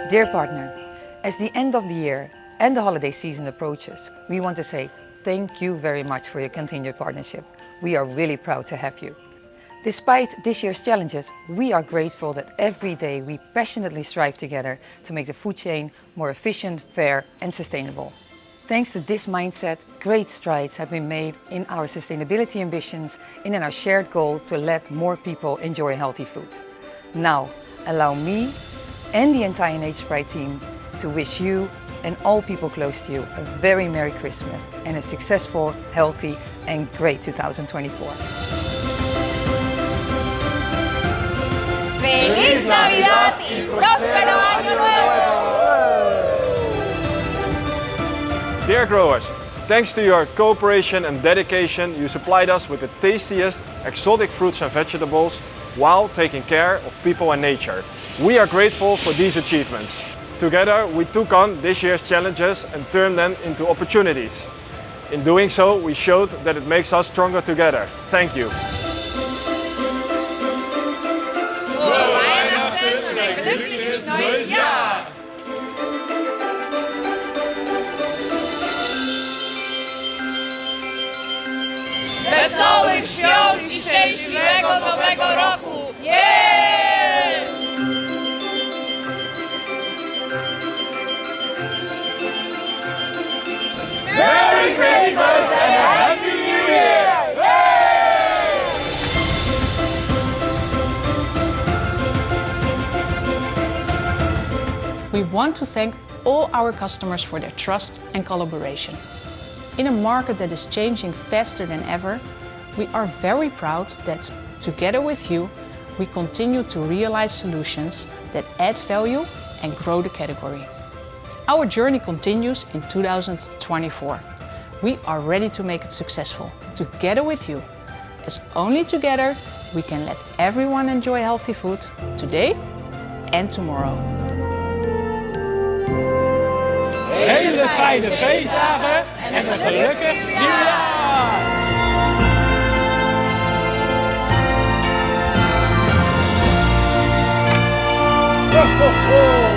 Dear partner, as the end of the year and the holiday season approaches, we want to say thank you very much for your continued partnership. We are really proud to have you. Despite this year's challenges, we are grateful that every day we passionately strive together to make the food chain more efficient, fair and sustainable. Thanks to this mindset, great strides have been made in our sustainability ambitions and in our shared goal to let more people enjoy healthy food. Now, allow me and the entire Nature Pride team to wish you and all people close to you a very Merry Christmas and a successful, healthy and great 2024. ¡Feliz Navidad y próspero Año Nuevo! Dear growers, thanks to your cooperation and dedication, you supplied us with the tastiest exotic fruits and vegetables while taking care of people and nature. We are grateful for these achievements. Together, we took on this year's challenges and turned them into opportunities. In doing so, we showed that it makes us stronger together. Thank you. Frohe Weihnachten und ein glückliches neues Jahr! Wesołych świąt i szczęśliwego Nowego Roku! Yeah! Merry Christmas and a Happy New Year! We want to thank all our customers for their trust and collaboration. In a market that is changing faster than ever, we are very proud that together with you, we continue to realize solutions that add value and grow the category. Our journey continues in 2024. We are ready to make it successful, together with you, as only together we can let everyone enjoy healthy food today and tomorrow. Hele fijne feestdagen en een gelukkig nieuwjaar! Ho, ho, ho!